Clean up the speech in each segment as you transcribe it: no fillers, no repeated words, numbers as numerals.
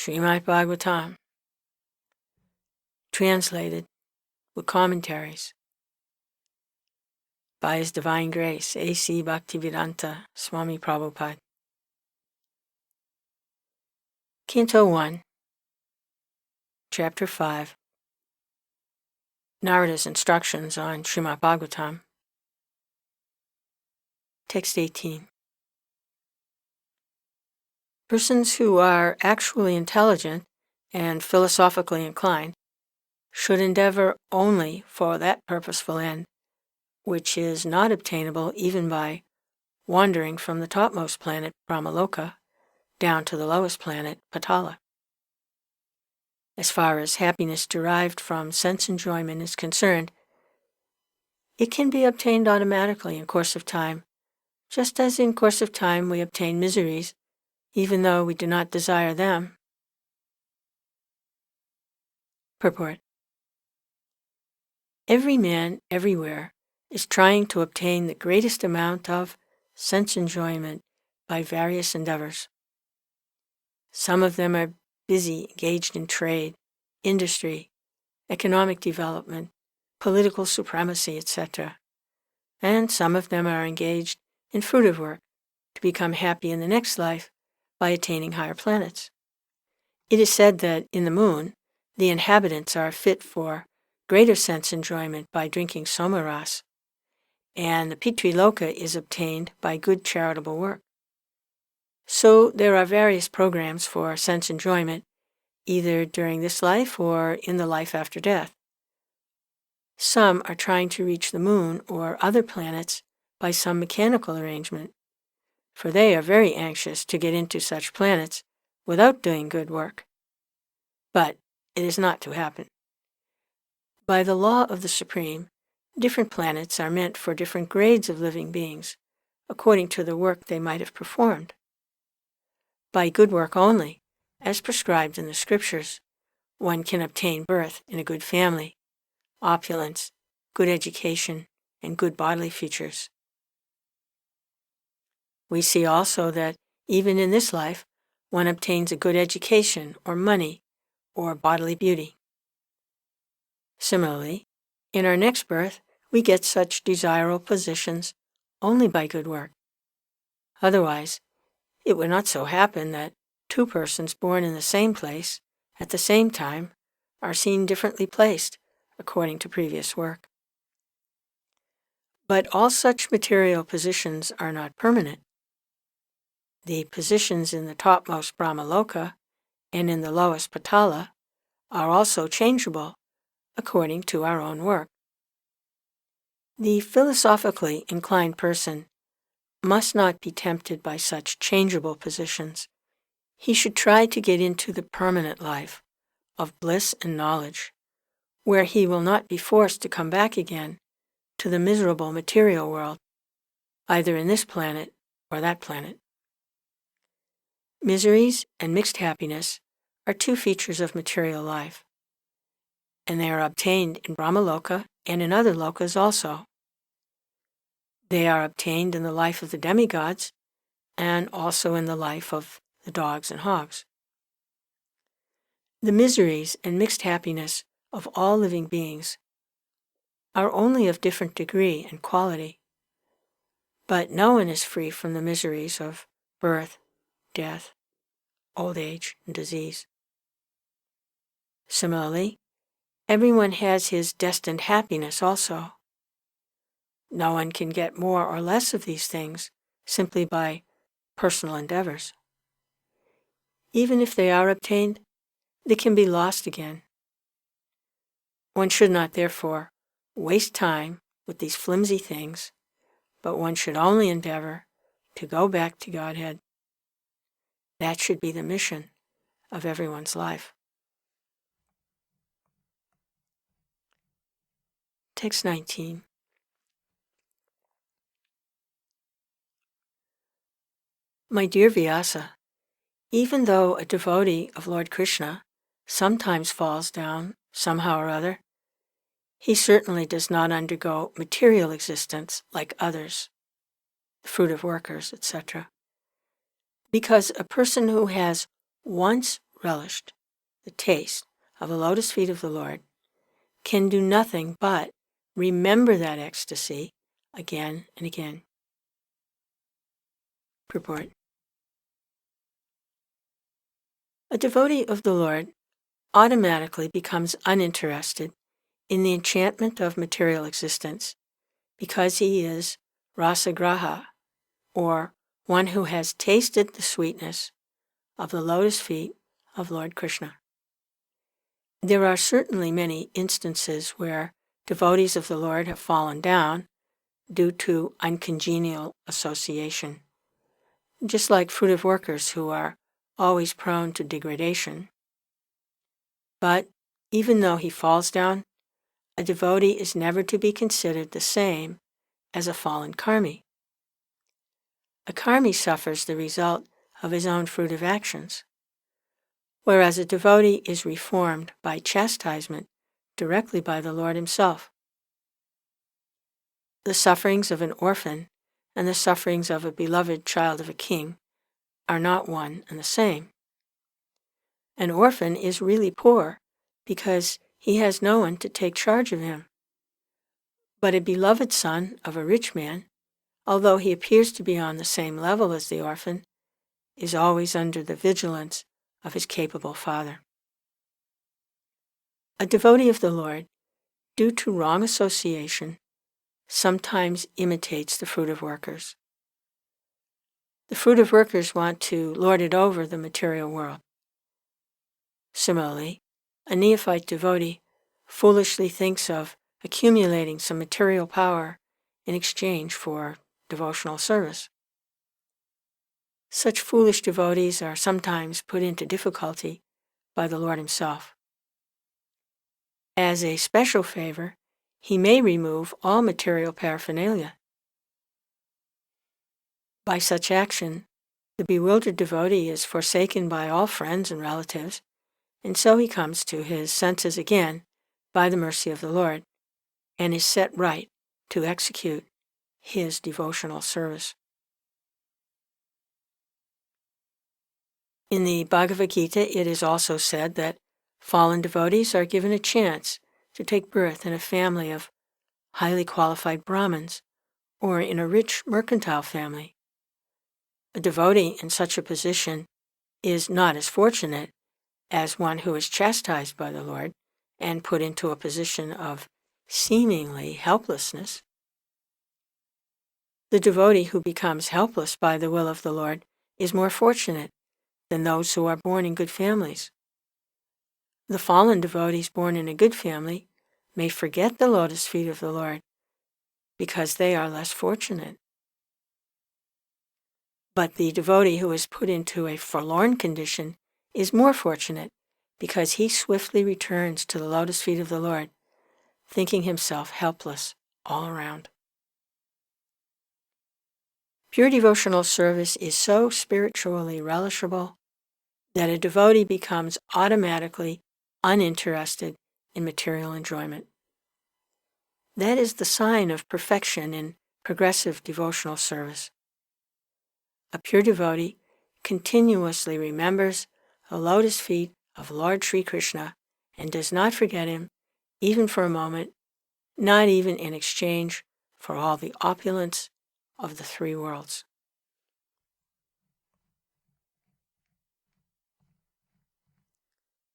Srimad Bhagavatam, translated with commentaries by His Divine Grace, A.C. Bhaktivedanta Swami Prabhupada. Canto 1, Chapter 5, Narada's Instructions on Srimad Bhagavatam, Text 18. Persons who are actually intelligent and philosophically inclined should endeavor only for that purposeful end, which is not obtainable even by wandering from the topmost planet, Brahmaloka, down to the lowest planet, Pātāla. As far as happiness derived from sense enjoyment is concerned, it can be obtained automatically in course of time, just as in course of time we obtain miseries, even though we do not desire them. Purport. Every man, everywhere, is trying to obtain the greatest amount of sense enjoyment by various endeavors. Some of them are busy, engaged in trade, industry, economic development, political supremacy, etc. And some of them are engaged in fruitive work to become happy in the next life by attaining higher planets. It is said that in the moon, the inhabitants are fit for greater sense enjoyment by drinking somaras, and the Pitri-loka is obtained by good charitable work. So there are various programs for sense enjoyment, either during this life or in the life after death. Some are trying to reach the moon or other planets by some mechanical arrangement, for they are very anxious to get into such planets without doing good work. But it is not to happen. By the law of the Supreme, different planets are meant for different grades of living beings, according to the work they might have performed. By good work only, as prescribed in the Scriptures, one can obtain birth in a good family, opulence, good education, and good bodily features. We see also that even in this life, one obtains a good education or money or bodily beauty. Similarly, in our next birth, we get such desirable positions only by good work. Otherwise, it would not so happen that two persons born in the same place at the same time are seen differently placed according to previous work. But all such material positions are not permanent. The positions in the topmost Brahmaloka and in the lowest Pātāla are also changeable according to our own work. The philosophically inclined person must not be tempted by such changeable positions. He should try to get into the permanent life of bliss and knowledge, where he will not be forced to come back again to the miserable material world, either in this planet or that planet. Miseries and mixed happiness are two features of material life, and they are obtained in Brahmaloka and in other lokas also. They are obtained in the life of the demigods and also in the life of the dogs and hogs. The miseries and mixed happiness of all living beings are only of different degree and quality, but no one is free from the miseries of birth, death, old age, and disease. Similarly, everyone has his destined happiness also. No one can get more or less of these things simply by personal endeavors. Even if they are obtained, they can be lost again. One should not, therefore, waste time with these flimsy things, but one should only endeavor to go back to Godhead. That should be the mission of everyone's life. Text 19. My dear Vyasa, even though a devotee of Lord Krishna sometimes falls down somehow or other, he certainly does not undergo material existence like others, the fruitive workers, etc. Because a person who has once relished the taste of the lotus feet of the Lord can do nothing but remember that ecstasy again and again. Purport. A devotee of the Lord automatically becomes uninterested in the enchantment of material existence because he is rasagraha, or one who has tasted the sweetness of the lotus feet of Lord Krishna. There are certainly many instances where devotees of the Lord have fallen down due to uncongenial association, just like fruitive workers who are always prone to degradation. But even though he falls down, a devotee is never to be considered the same as a fallen karmi. A karmi suffers the result of his own fruitive actions, whereas a devotee is reformed by chastisement directly by the Lord himself. The sufferings of an orphan and the sufferings of a beloved child of a king are not one and the same. An orphan is really poor because he has no one to take charge of him. But a beloved son of a rich man, although he appears to be on the same level as the orphan, is always under the vigilance of his capable father. A devotee of the Lord, due to wrong association, sometimes imitates the fruitive workers. The fruitive workers want to lord it over the material world. Similarly, a neophyte devotee foolishly thinks of accumulating some material power in exchange for devotional service. Such foolish devotees are sometimes put into difficulty by the Lord himself. As a special favor, he may remove all material paraphernalia. By such action, the bewildered devotee is forsaken by all friends and relatives, and so he comes to his senses again by the mercy of the Lord, and is set right to execute his devotional service. In the Bhagavad Gita, it is also said that fallen devotees are given a chance to take birth in a family of highly qualified Brahmins or in a rich mercantile family. A devotee in such a position is not as fortunate as one who is chastised by the Lord and put into a position of seemingly helplessness. The devotee who becomes helpless by the will of the Lord is more fortunate than those who are born in good families. The fallen devotees born in a good family may forget the lotus feet of the Lord because they are less fortunate. But the devotee who is put into a forlorn condition is more fortunate because he swiftly returns to the lotus feet of the Lord, thinking himself helpless all around. Pure devotional service is so spiritually relishable that a devotee becomes automatically uninterested in material enjoyment. That is the sign of perfection in progressive devotional service. A pure devotee continuously remembers the lotus feet of Lord Sri Krishna and does not forget him, even for a moment, not even in exchange for all the opulence of the three worlds.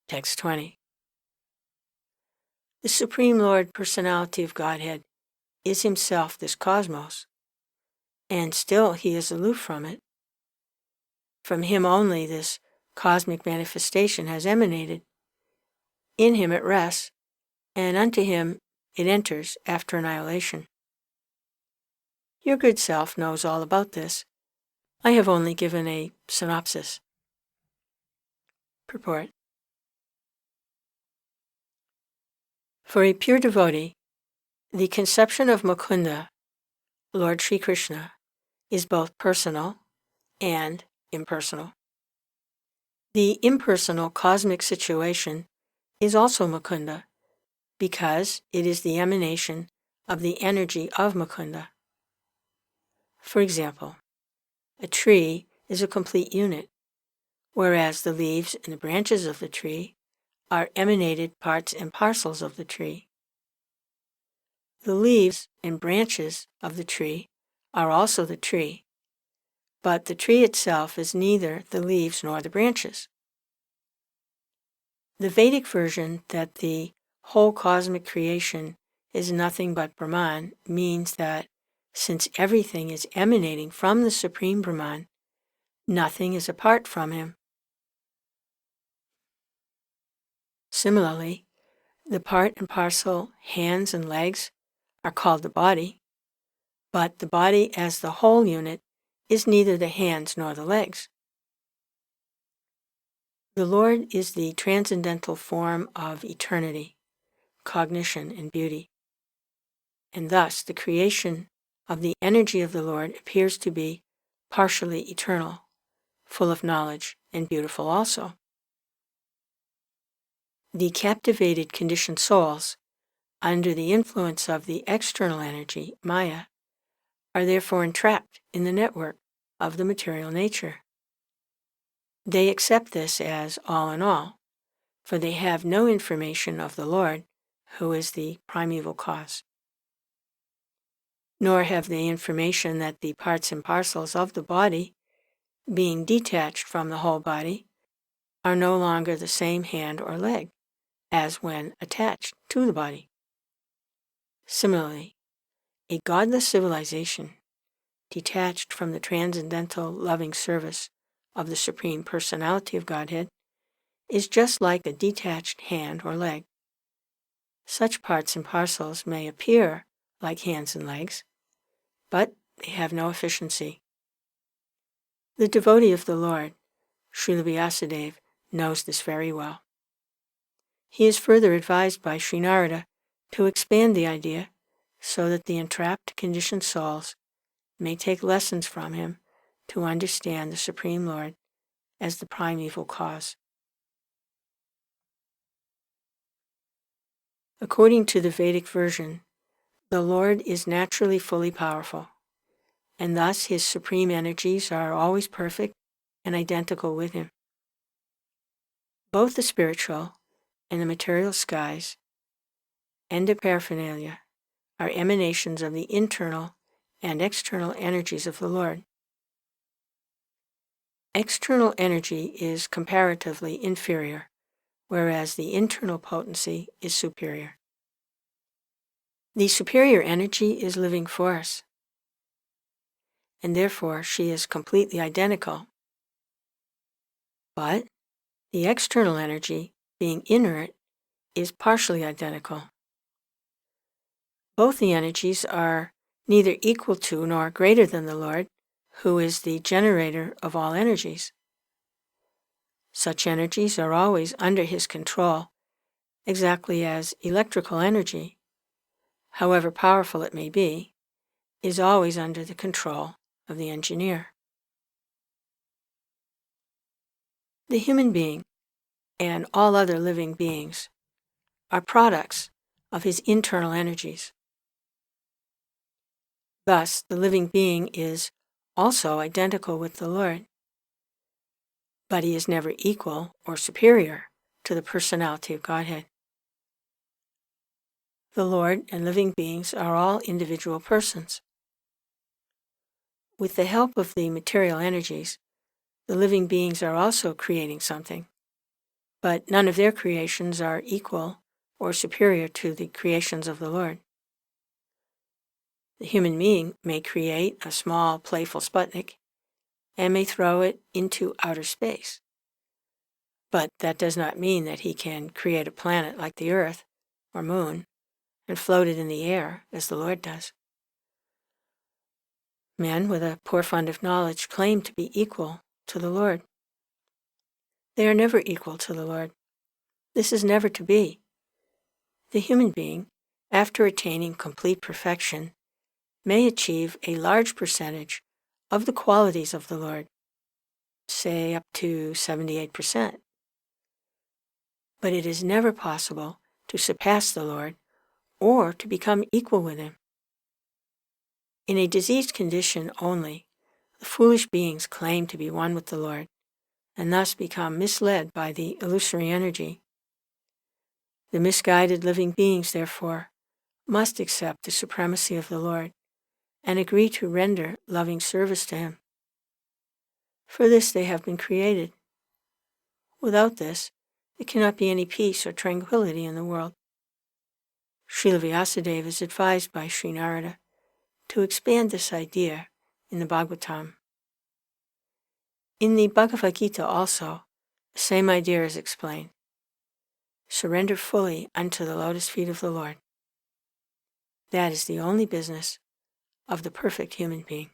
Text 20. The Supreme Lord Personality of Godhead is himself this cosmos, and still he is aloof from it. From him only this cosmic manifestation has emanated. In him it rests, and unto him it enters after annihilation. Your good self knows all about this. I have only given a synopsis. Purport. For a pure devotee, the conception of Mukunda, Lord Sri Krishna, is both personal and impersonal. The impersonal cosmic situation is also Mukunda because it is the emanation of the energy of Mukunda. For example, a tree is a complete unit, whereas the leaves and the branches of the tree are emanated parts and parcels of the tree. The leaves and branches of the tree are also the tree, but the tree itself is neither the leaves nor the branches. The Vedic version that the whole cosmic creation is nothing but Brahman means that since everything is emanating from the Supreme Brahman, nothing is apart from him. Similarly, the part and parcel hands and legs are called the body, but the body as the whole unit is neither the hands nor the legs. The Lord is the transcendental form of eternity, cognition, and beauty, and thus the creation of the energy of the Lord appears to be partially eternal, full of knowledge, and beautiful also. The captivated conditioned souls, under the influence of the external energy, Maya, are therefore entrapped in the network of the material nature. They accept this as all in all, for they have no information of the Lord, who is the primeval cause. Nor have they information that the parts and parcels of the body, being detached from the whole body, are no longer the same hand or leg as when attached to the body. Similarly, a godless civilization, detached from the transcendental loving service of the Supreme Personality of Godhead, is just like a detached hand or leg. Such parts and parcels may appear like hands and legs, but they have no efficiency. The devotee of the Lord, Srila Vyasadeva, knows this very well. He is further advised by Sri Narada to expand the idea so that the entrapped conditioned souls may take lessons from him to understand the Supreme Lord as the primeval cause. According to the Vedic version, the Lord is naturally fully powerful, and thus his supreme energies are always perfect and identical with him. Both the spiritual and the material skies and the paraphernalia are emanations of the internal and external energies of the Lord. External energy is comparatively inferior, whereas the internal potency is superior. The superior energy is living force, and therefore she is completely identical. But the external energy, being inert, is partially identical. Both the energies are neither equal to nor greater than the Lord, who is the generator of all energies. Such energies are always under his control, exactly as electrical energy, however powerful it may be, is always under the control of the engineer. The human being and all other living beings are products of his internal energies. Thus, the living being is also identical with the Lord, but he is never equal or superior to the personality of Godhead. The Lord and living beings are all individual persons. With the help of the material energies, the living beings are also creating something, but none of their creations are equal or superior to the creations of the Lord. The human being may create a small, playful Sputnik and may throw it into outer space. But that does not mean that he can create a planet like the Earth or Moon and float it in the air as the Lord does. Men with a poor fund of knowledge claim to be equal to the Lord. They are never equal to the Lord. This is never to be. The human being, after attaining complete perfection, may achieve a large percentage of the qualities of the Lord, say up to 78%. But it is never possible to surpass the Lord or to become equal with him. In a diseased condition only, the foolish beings claim to be one with the Lord, and thus become misled by the illusory energy. The misguided living beings, therefore, must accept the supremacy of the Lord and agree to render loving service to Him. For this they have been created. Without this, there cannot be any peace or tranquility in the world. Srila Vyasadeva is advised by Sri Narada to expand this idea in the Bhagavatam. In the Bhagavad Gita also, the same idea is explained. Surrender fully unto the lotus feet of the Lord. That is the only business of the perfect human being.